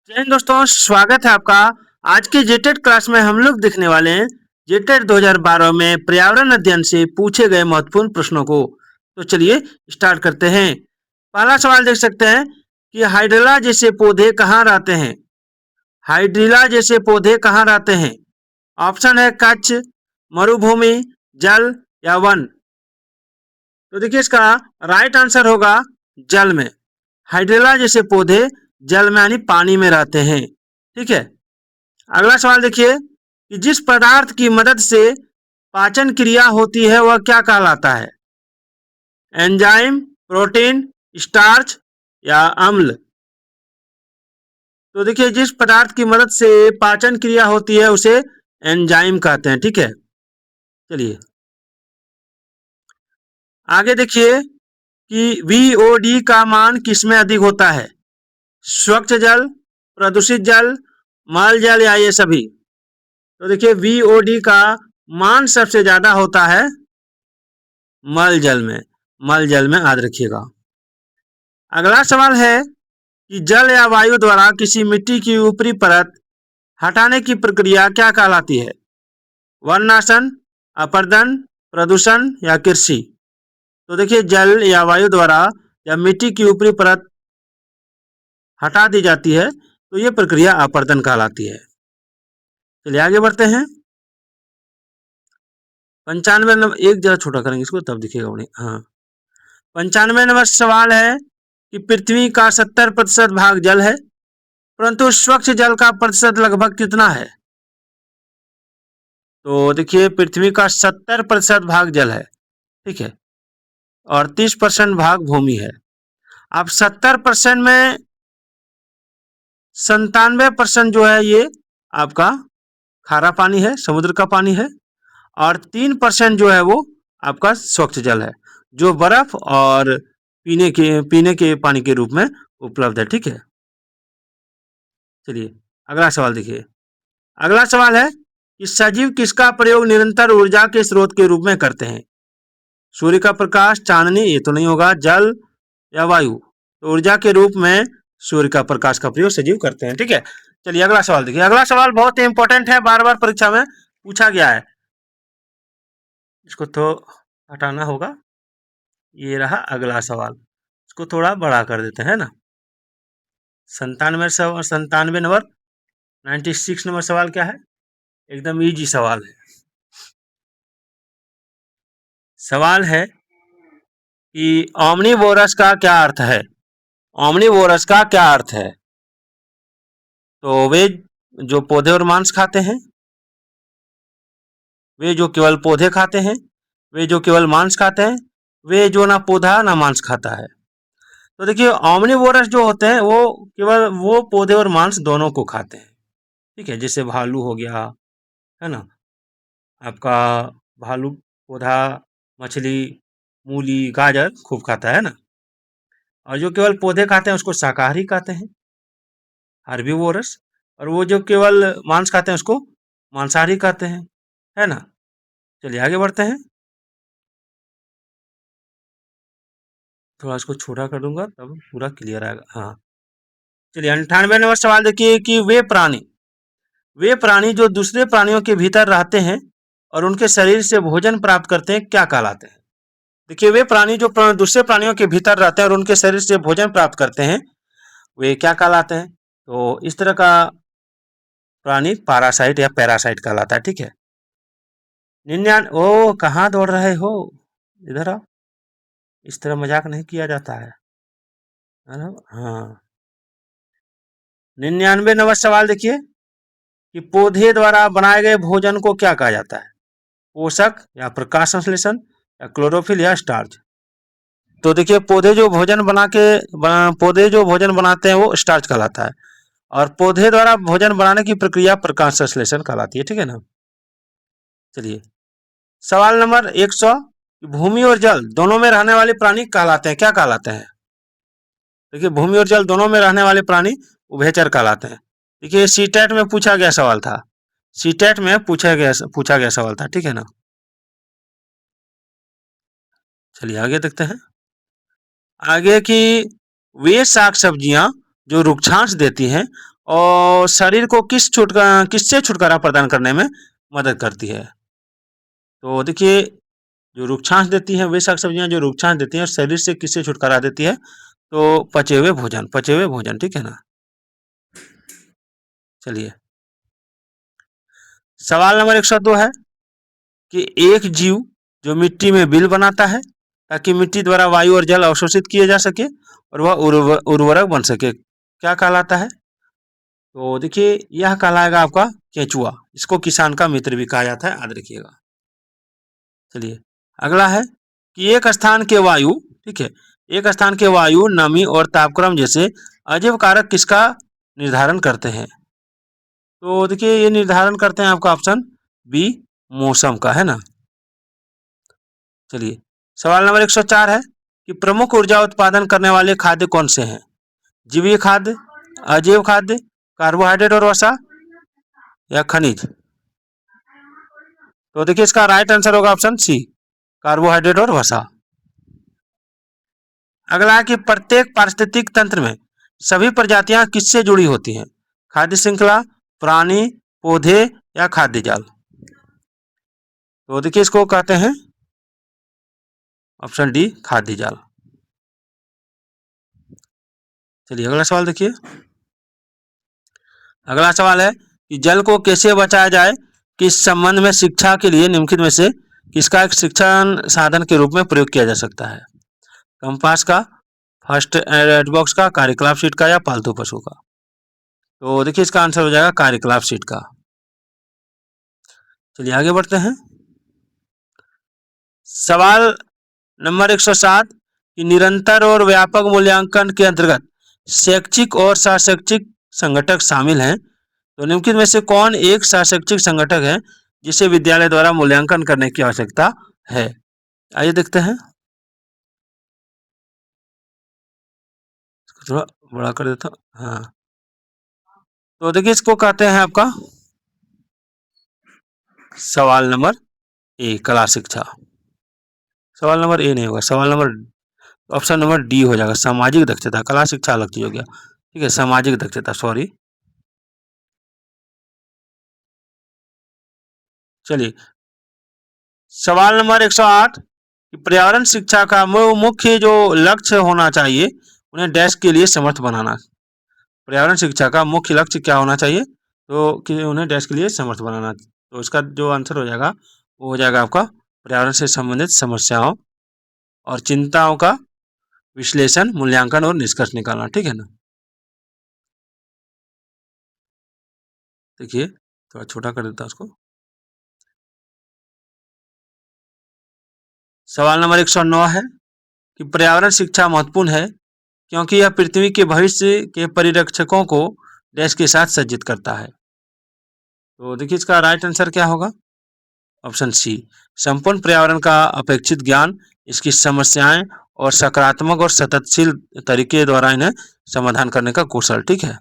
जय हिंद दोस्तों, स्वागत है आपका। आज के जेटेड क्लास में हम लोग देखने वाले हैं जेटेड 2012 में पर्यावरण अध्ययन से पूछे गए महत्वपूर्ण प्रश्नों को। तो चलिए स्टार्ट करते हैं। पहला सवाल देख सकते हैं कि हाइड्रिला जैसे पौधे कहाँ रहते हैं। हाइड्रिला जैसे पौधे कहाँ रहते हैं। ऑप्शन है कच्छ, मरुभूमि, जल या वन। तो देखिए इसका राइट आंसर होगा जल में। हाइड्रिला जैसे पौधे जल में यानी पानी में रहते हैं। ठीक है। अगला सवाल देखिए कि जिस पदार्थ की मदद से पाचन क्रिया होती है वह क्या कहलाता है। एंजाइम, प्रोटीन, स्टार्च या अम्ल। तो देखिए जिस पदार्थ की मदद से पाचन क्रिया होती है उसे एंजाइम कहते हैं। ठीक है। चलिए आगे देखिए कि VOD का मान किसमें अधिक होता है। स्वच्छ जल, प्रदूषित जल, मल जल या ये सभी। तो देखिए VOD का मान सबसे ज्यादा होता है मल जल में। मल जल में याद रखिएगा। अगला सवाल है कि जल या वायु द्वारा किसी मिट्टी की ऊपरी परत हटाने की प्रक्रिया क्या कहलाती है। वर्णनाशन, अपरदन, प्रदूषण या कृषि। तो देखिए जल या वायु द्वारा जब मिट्टी की ऊपरी परत हटा दी जाती है तो ये प्रक्रिया अपरदन कहलाती है। चलिए आगे बढ़ते हैं। 95 नंबर, एक जगह छोटा करेंगे इसको तब दिखेगा उन्हें। हाँ, 95 नंबर सवाल है कि पृथ्वी का 70% भाग जल है, परंतु स्वच्छ जल का प्रतिशत लगभग कितना है। तो देखिए पृथ्वी का 70% भाग जल है। ठीक है। और 30% भाग भूमि है। अब 70% में 97% जो है ये आपका खारा पानी है, समुद्र का पानी है। और 3% जो है वो आपका स्वच्छ जल है जो बर्फ और पीने के पानी के रूप में उपलब्ध है। ठीक है। चलिए अगला सवाल देखिए। अगला सवाल है कि सजीव किसका प्रयोग निरंतर ऊर्जा के स्रोत के रूप में करते हैं। सूर्य का प्रकाश, चांदनी, ये तो नहीं होगा, जल या वायु। तो ऊर्जा के रूप में सूर्य का प्रकाश का प्रयोग सजीव करते हैं। ठीक है। चलिए अगला सवाल देखिए। अगला सवाल बहुत ही इंपॉर्टेंट है, बार बार परीक्षा में पूछा गया है। इसको तो हटाना होगा। ये रहा अगला सवाल। इसको थोड़ा बड़ा कर देते हैं ना। 97 नंबर, 96 नंबर सवाल क्या है। एकदम इजी सवाल है। सवाल है कि ओमनीवोरस का क्या अर्थ है। ओमनीवोरस का क्या अर्थ है। तो वे जो पौधे और मांस खाते हैं, वे जो केवल पौधे खाते हैं, वे जो केवल मांस खाते हैं, वे जो ना पौधा ना मांस खाता है। तो देखिए ओमनीवोरस जो होते हैं वो केवल वो पौधे और मांस दोनों को खाते हैं। ठीक है। जैसे भालू हो गया, है ना, आपका भालू पौधा, मछली, मूली, गाजर खूब खाता है ना। और जो केवल पौधे खाते हैं उसको शाकाहारी कहते हैं, हर्बीवोरस। और वो जो केवल मांस खाते हैं उसको मांसाहारी कहते हैं, है ना। चलिए आगे बढ़ते हैं। थोड़ा इसको छोटा कर दूंगा तब पूरा क्लियर आएगा। हाँ, चलिए 98 नंबर सवाल देखिए कि वे प्राणी जो दूसरे प्राणियों के भीतर रहते हैं और उनके शरीर से भोजन प्राप्त करते हैं क्या कहलाते हैं। देखिए वे प्राणी जो दूसरे प्राणियों के भीतर रहते हैं और उनके शरीर से भोजन प्राप्त करते हैं वे क्या कहलाते हैं। तो इस तरह का प्राणी पारासाइट या पैरासाइट कहलाता है। ठीक है। ओ कहाँ दौड़ रहे हो, इधर आओ। इस तरह मजाक नहीं किया जाता है ना? हाँ, 99 नंबर सवाल देखिए कि पौधे द्वारा बनाए गए भोजन को क्या कहा जाता है। पोषक या प्रकाश संश्लेषण या क्लोरोफिल या स्टार्च। तो देखिए पौधे जो भोजन बनाते हैं वो स्टार्च कहलाता है। और पौधे द्वारा भोजन बनाने की प्रक्रिया प्रकाश संश्लेषण कहलाती है। ठीक है ना। चलिए सवाल नंबर 100, भूमि और जल दोनों में रहने वाले प्राणी कहलाते हैं क्या कहलाते हैं। देखिए भूमि और जल दोनों में रहने वाले प्राणी उभयचर कहलाते हैं। देखिए सीटेट में पूछा गया सवाल था। सीटेट में पूछा गया सवाल था। ठीक है ना। चलिए आगे देखते हैं। आगे की वे साग सब्जियां जो रुक्षांश देती हैं और शरीर को किससे छुटकारा प्रदान करने में मदद करती है? तो देखिए, जो रुक्षांश देती हैं वे साग सब्जियां जो रुक्षांश देती हैं, और शरीर से किससे छुटकारा देती है? तो पचे हुए भोजन, ठीक है ना। चलिए, सवाल नंबर 102 है कि एक जीव जो मिट्टी में बिल बनाता है ताकि मिट्टी द्वारा वायु और जल अवशोषित किए जा सके और वह उर्वरक बन सके, क्या कहलाता है? तो देखिए, यह कहलाएगा आपका केंचुआ। इसको किसान का मित्र भी कहा जाता है, याद रखिएगा। चलिए, अगला है कि एक स्थान के वायु, ठीक है, एक स्थान के वायु, नमी और तापक्रम जैसे अजैव कारक किसका निर्धारण करते हैं? तो देखिए, ये निर्धारण करते हैं आपका ऑप्शन बी, मौसम का, है ना। चलिए, सवाल नंबर 104 है कि प्रमुख ऊर्जा उत्पादन करने वाले खाद्य कौन से हैं? जैविक खाद्य, अजैव खाद्य, कार्बोहाइड्रेट और वसा, या खनिज? तो देखिए, इसका राइट आंसर होगा ऑप्शन सी, कार्बोहाइड्रेट और वसा। अगला है कि प्रत्येक पारिस्थितिक तंत्र में सभी प्रजातियां किससे जुड़ी होती हैं? खाद्य श्रृंखला, प्राणी, पौधे, या खाद्य जाल? तो देखिए, इसको कहते हैं ऑप्शन डी, खाद्य जाल। चलिए, अगला सवाल देखिए। अगला सवाल है कि जल को कैसे बचाया जाए, किस संबंध में शिक्षा के लिए निम्नलिखित में से किसका एक शिक्षण साधन के रूप में प्रयोग किया जा सकता है? कंपास का, फर्स्ट एड बॉक्स का, कार्यकलाप शीट का, या पालतू पशु का? तो देखिए, इसका आंसर हो जाएगा कार्यकलाप शीट का। चलिए, आगे बढ़ते हैं। सवाल नंबर 107 कि निरंतर और व्यापक मूल्यांकन के अंतर्गत शैक्षिक और सहशैक्षिक संगठक शामिल हैं। तो निम्नलिखित में से कौन एक सहशैक्षिक संगठक है जिसे विद्यालय द्वारा मूल्यांकन करने की आवश्यकता है? आइए देखते हैं। थोड़ा बड़ा कर देता हूं। हाँ, तो देखिए, इसको कहते हैं आपका सवाल नंबर ए, कला शिक्षा। सवाल नंबर ए नहीं होगा, सवाल नंबर ऑप्शन नंबर डी हो जाएगा, सामाजिक दक्षता। कला शिक्षा अलग चीज हो गया, ठीक है, सामाजिक दक्षता, सॉरी। चलिए, सवाल नंबर 108 कि पर्यावरण शिक्षा का मुख्य जो लक्ष्य होना चाहिए, उन्हें डैश के लिए समर्थ बनाना। पर्यावरण शिक्षा का मुख्य लक्ष्य क्या होना चाहिए? तो कि उन्हें डैश के लिए समर्थ बनाना। तो इसका जो आंसर हो जाएगा वो हो जाएगा आपका पर्यावरण से संबंधित समस्याओं और चिंताओं का विश्लेषण, मूल्यांकन और निष्कर्ष निकालना, ठीक है ना। देखिए, थोड़ा छोटा कर देता हूं उसको। सवाल नंबर 109 है कि पर्यावरण शिक्षा महत्वपूर्ण है क्योंकि यह पृथ्वी के भविष्य के परिरक्षकों को डैश के साथ सज्जित करता है। तो देखिए, इसका राइट आंसर क्या होगा? ऑप्शन सी, संपूर्ण पर्यावरण का अपेक्षित ज्ञान, इसकी समस्याएं और सकारात्मक और सततशील तरीके द्वारा इन्हें समाधान करने का कौशल, ठीक है।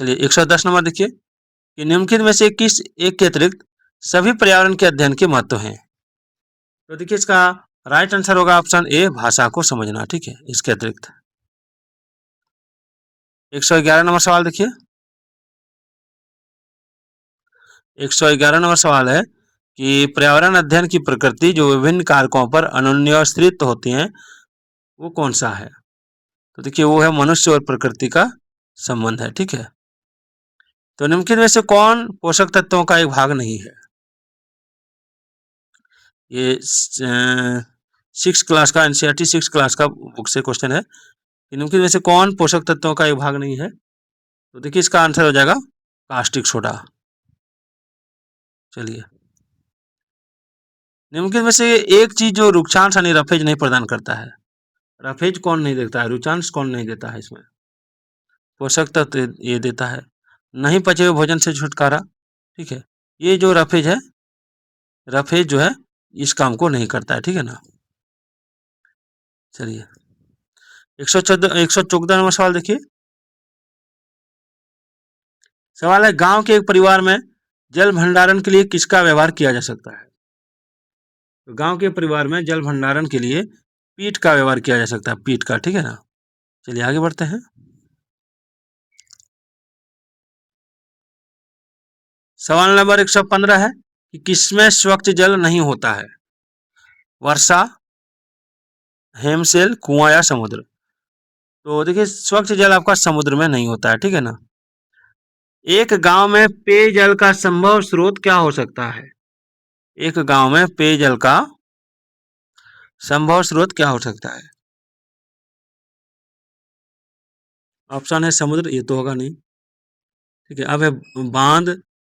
चलिए, 110 नंबर देखिए कि निम्नलिखित में से किस एक के अतिरिक्त सभी पर्यावरण के अध्ययन के महत्व हैं? तो देखिए, इसका राइट आंसर होगा ऑप्शन ए, भाषा को समझना, ठीक है, इसके अतिरिक्त। 111 नंबर सवाल देखिए। 111 नंबर सवाल है कि पर्यावरण अध्ययन की प्रकृति जो विभिन्न कारकों पर अन्योन्याश्रित होती हैं, वो कौन सा है? तो देखिए, वो है मनुष्य और प्रकृति का संबंध है, ठीक है। तो निम्नलिखित में से कौन पोषक तत्वों का एक भाग नहीं है? ये 6 क्लास का, एनसीईआरटी 6 क्लास का बुक से क्वेश्चन है कि निम्नलिखित में से कौन पोषक तत्वों का एक भाग नहीं है? तो देखिए, इसका आंसर हो जाएगा कास्टिक सोडा। चलिए, निम्नलिखित में से एक चीज जो रुक्षांश यानी रफेज नहीं प्रदान करता है, रफेज कौन नहीं देता है, रुचांश कौन नहीं देता है इसमें? पोषक तत्व ये देता है, नहीं पचे हुए भोजन से छुटकारा, ठीक है। ये जो रफेज है, रफेज जो है इस काम को नहीं करता है, ठीक है ना। चलिए, 114 नंबर सवाल देखिए। सवाल है, गांव के एक परिवार में जल भंडारण के लिए किसका व्यवहार किया जा सकता है? तो गांव के परिवार में जल भंडारण के लिए पीठ का व्यवहार किया जा सकता है, पीठ का, ठीक है ना। चलिए, आगे बढ़ते हैं। सवाल नंबर 115 है कि किसमें स्वच्छ जल नहीं होता है? वर्षा, हेमशैल, कुआं या समुद्र। तो देखिए स्वच्छ जल आपका समुद्र में नहीं होता है, ठीक है ना। एक गांव में पेयजल का संभव स्रोत क्या हो सकता है? एक गांव में पेयजल का संभव स्रोत क्या हो सकता है? ऑप्शन है समुद्र, ये तो होगा नहीं, ठीक है। अब है बांध,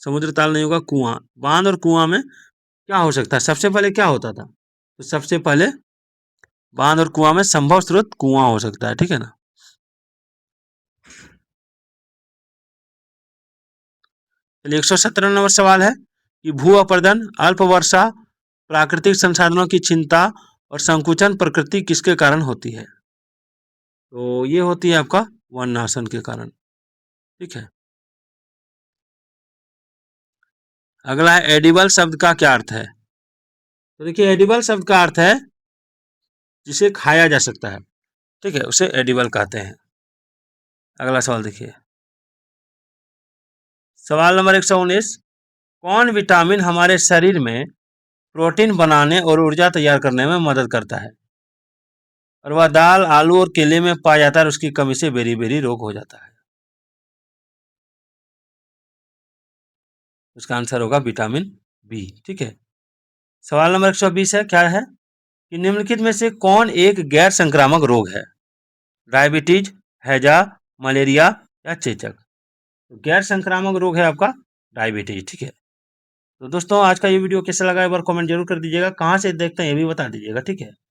समुद्र ताल नहीं होगा, कुआं। बांध और कुआं में क्या हो सकता है? सबसे पहले क्या होता था? तो सबसे पहले बांध और कुआं में संभव स्रोत कुआं हो सकता है, ठीक है ना। चलिए 117 नंबर सवाल है कि भू अपरदन, अल्प वर्षा, प्राकृतिक संसाधनों की चिंता और संकुचन प्रकृति किसके कारण होती है? तो ये होती है आपका वन नाशन के कारण, ठीक है। अगला है एडिबल शब्द का क्या अर्थ है? तो देखिए एडिबल शब्द का अर्थ है जिसे खाया जा सकता है, ठीक है, उसे एडिबल कहते हैं। अगला सवाल देखिए, सवाल नंबर 119, कौन विटामिन हमारे शरीर में प्रोटीन बनाने और ऊर्जा तैयार करने में मदद करता है? और वह दाल, आलू और केले में पाया जाता है और उसकी कमी से बेरी बेरी रोग हो जाता है। उसका आंसर होगा विटामिन बी, ठीक है। सवाल नंबर 120 है, क्या है कि निम्नलिखित में से कौन एक गैर संक्रामक रोग है? डायबिटीज, हैजा, मलेरिया या चेचक। तो गैर संक्रामक रोग है आपका डायबिटीज, ठीक है। तो दोस्तों आज का ये वीडियो कैसा लगा एक बार कमेंट जरूर कर दीजिएगा, कहाँ से देखते हैं ये भी बता दीजिएगा, ठीक है।